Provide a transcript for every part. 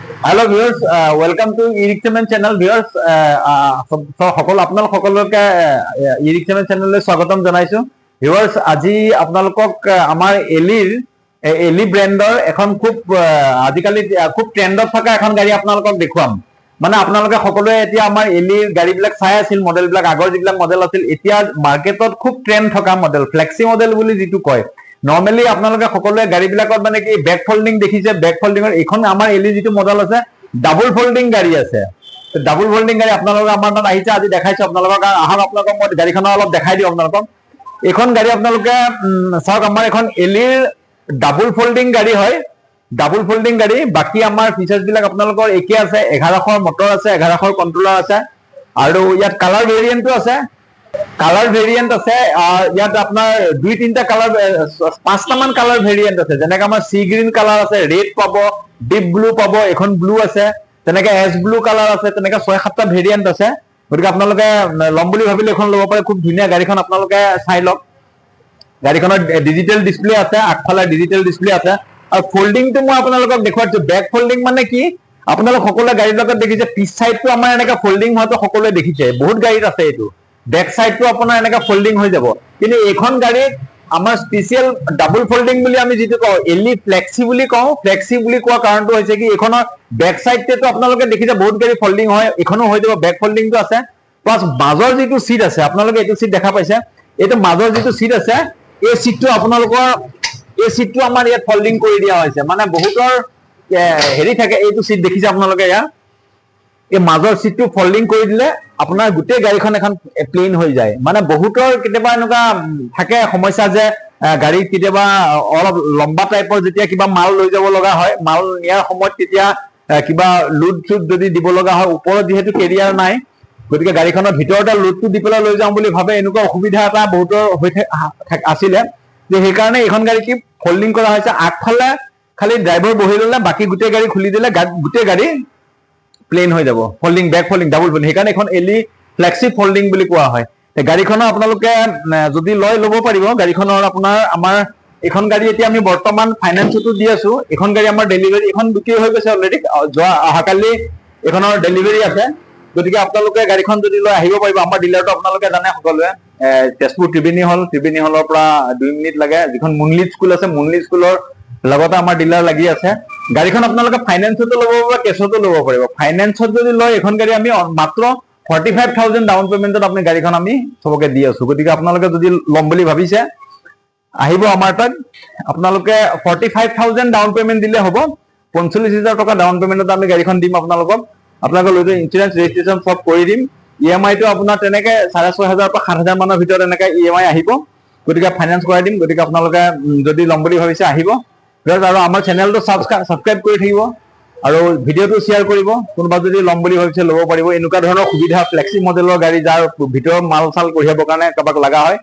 Hello viewers, welcome to ই-ৰিক্সামেন channel viewers. সকল আপোনালোক সকলোকে ই-ৰিক্সামেন চেনেললৈ স্বাগতম জনাইছো। ভিউअर्स, আজি আপোনালোকক আমাৰ এলি ব্ৰেণ্ডৰ এখন খুব আজিকালি খুব ট্ৰেণ্ডত থকা এখন গাড়ী আপোনালোকক দেখুৱাম। মানে আপোনালোকে সকলোৱে এতিয়া আমাৰ এলিৰ গাড়ীবিলাক চাই আছিল, মডেলবিলাক আগৰ যিবিলাক মডেল আছিল, এতিয়া মাৰ্কেটত খুব ট্ৰেণ্ড থকা মডেল, ফ্লেক্সি মডেল বুলি যিটো কয়। নৰ্মেলি আপোনালোকে সকলোৱে গাড়ীবিলাকত মানে কি বেক ফল্ডিং দেখিছে, বেক ফল্ডিঙৰ এইখন আমাৰ এলি যিটো মডেল আছে ডাবল ফল্ডিং গাড়ী আছে। ডাবল ফল্ডিং গাড়ী আপোনালোকে আমাৰ তাত আহিছে, আজি দেখাইছো আপোনালোকক। আহক আপোনালোকক মই গাড়ীখনৰ অলপ দেখাই দিওঁ আপোনালোকক। এইখন গাড়ী আপোনালোকে চাওক, আমাৰ এখন এলিৰ ডাবল ফল্ডিং গাড়ী হয়, ডাবল ফল্ডিং গাড়ী। বাকী আমাৰ ফিচাৰ্ছ বিলাক আপোনালোকৰ একে আছে। 1100 মটৰ আছে, 1100 কন্ট্ৰলাৰ আছে, আৰু ইয়াত কালাৰ ভেৰিয়েণ্টটো আছে, কালাৰ ভেৰিয়েণ্ট আছে। ইয়াত আপোনাৰ 2-3টা কালাৰ, 5টামান কালাৰ ভেৰিয়েণ্ট আছে। যেনেকে আমাৰ সি গ্ৰীণ কালাৰ আছে, ৰেড পাব, ডিপ ব্লু পাব, এখন ব্লু আছে, তেনেকে এছ ব্লু কালাৰ আছে, তেনেকে 6-7টা ভেৰিয়েণ্ট আছে। গতিকে আপোনালোকে ল'ম বুলি ভাবিলে এখন ল'ব পাৰে। খুব ধুনীয়া গাড়ীখন, আপোনালোকে চাই লওক। গাড়ীখনত ডিজিটেল ডিছপ্লে আছে, আগফালে ডিজিটেল ডিছপ্লে আছে। আৰু ফল্ডিংটো মই আপোনালোকক দেখুৱাইছো। বেক ফল্ডিং মানে কি, আপোনালোক সকলোৱে গাড়ীৰ লগত দেখিছে, পিছ চাইডটো আমাৰ এনেকে ফল্ডিং হোৱাটো সকলোৱে দেখিছে, বহুত গাড়ীত আছে এইটো। বেক চাইডটো আপোনাৰ এনেকে ফল্ডিং হৈ যাব, কিন্তু এইখন গাড়ীত আমাৰ স্পেচিয়েল ডাবল ফল্ডিং বুলি আমি যিটো কওঁ, এলি ফ্লেক্সি বুলি কওঁ। ফ্লেক্সি বুলি কোৱা কাৰণটো হৈছে কি, এইখনৰ বেক চাইডটো আপোনালোকে দেখিছে বহুত গাড়ী ফল্ডিং হয়, এইখনো হৈ যাব। বেক ফল্ডিংটো আছে, প্লাছ মাজৰ যিটো চিট আছে, আপোনালোকে এইটো চিট দেখা পাইছে, এইটো মাজৰ যিটো চিট আছে, এই চিটটো আপোনালোকৰ, এই চিটটো আমাৰ ইয়াত ফল্ডিং কৰি দিয়া হৈছে। মানে বহুতৰ হেৰি থাকে, এইটো চিট দেখিছে আপোনালোকে, ইয়াৰ এই মাজৰ চিটটো ফল্ডিং কৰি দিলে আপোনাৰ গোটেই গাড়ীখন এখন প্লেইন হৈ যায়। মানে বহুতৰ কেতিয়াবা এনেকুৱা থাকে সমস্যা যে গাড়ীত কেতিয়াবা অলপ লম্বা টাইপৰ যেতিয়া কিবা মাল লৈ যাব লগা হয়, মাল নিয়াৰ সময়ত তেতিয়া কিবা লোড চুড যদি দিব লগা হয়, ওপৰত যিহেতু কেৰিয়াৰ নাই, গতিকে গাড়ীখনৰ ভিতৰতে লোডটো দি পেলাই লৈ যাওঁ বুলি ভাবে। এনেকুৱা অসুবিধা এটা বহুতৰ হৈ আছিলে, যে সেইকাৰণে এইখন গাড়ী কি ফল্ডিং কৰা হৈছে। আগফালে খালি ড্ৰাইভাৰ বহি ললে, বাকী গোটেই গাড়ী খুলি দিলে গোটেই গাড়ী প্লেন হৈ যাব। Folding, back folding, double folding, সেইকাৰণে এখন এলি ফ্লেক্সি ফল্ডিং বুলি কোৱা হয়। গাড়ীখনৰ আপোনালোকে যদি ল'ব পাৰিব। গাড়ীখনৰ আপোনাৰ, আমাৰ এইখন গাড়ী এতিয়া আমি বৰ্তমান ফাইনেন্সতো দি আছো। এইখন গাড়ী আমাৰ ডেলিভাৰী, এইখন বিক্ৰী হৈ গৈছে অলৰেডি, অহাকালি এইখনৰ ডেলিভাৰী আছে। গতিকে আপোনালোকে গাড়ীখন যদি লৈ আহিব পাৰিব। আমাৰ ডিলাৰটো আপোনালোকে জানে সকলোৱে, তেজপুৰ ত্ৰিবেণী হলৰ পৰা 2 মিনিট লাগে। যিখন মুনলি স্কুল আছে, মুনলি স্কুলৰ লগতে আমাৰ ডিলাৰ লাগি আছে। গাড়ীখন আপোনালোকে ফাইনেন্সতো ল'ব পাৰিব, কেছতো ল'ব পাৰিব। ফাইনেন্সত যদি লয়, এইখন গাড়ী আমি মাত্ৰ 45,000 ডাউন পেমেন্টত আপুনি গাড়ীখন আমি চবকে দি আছো। গতিকে আপোনালোকে যদি ল'ম বুলি ভাবিছে, আহিব আমাৰ তাত। আপোনালোকে 45,000 ডাউন পেমেন্ট দিলে হ'ব। 45,000 টকা ডাউন পেমেন্টত আমি গাড়ীখন দিম আপোনালোকক। আপোনালোকে লৈ যাই ইঞ্চুৰেঞ্চ ৰেজিষ্ট্ৰেশ্যন চব কৰি দিম। EMI টো আপোনাৰ তেনেকে 6,500 পৰা 7,000 মানৰ ভিতৰত এনেকে EMI আহিব। গতিকে ফাইনেন্স কৰাই দিম। গতিকে আপোনালোকে যদি ল'ম বুলি ভাবিছে, আহিব। আৰু আমাৰ চেনেলটো ছাবস্ক্ৰাইব কৰি থাকিব, আৰু ভিডিঅ'টো শ্বেয়াৰ কৰিব। কোনোবা যদি ল'ম বুলি ভাবিছে ল'ব পাৰিব। এনেকুৱা ধৰণৰ সুবিধা, ফ্লেক্সি মডেলৰ গাড়ী, যাৰ ভিতৰৰ মাল চাল কঢ়িয়াবৰ কাৰণে কাৰোবাক লগা হয়,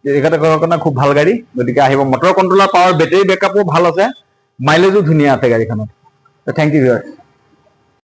তেখেতৰ কাৰণে খুব ভাল গাড়ী। গতিকে আহিব। মটৰ কন্ট্ৰলাৰ পাৱাৰ, বেটাৰী বেকআপো ভাল আছে, মাইলেজো ধুনীয়া আছে গাড়ীখনত। Thank you viewers.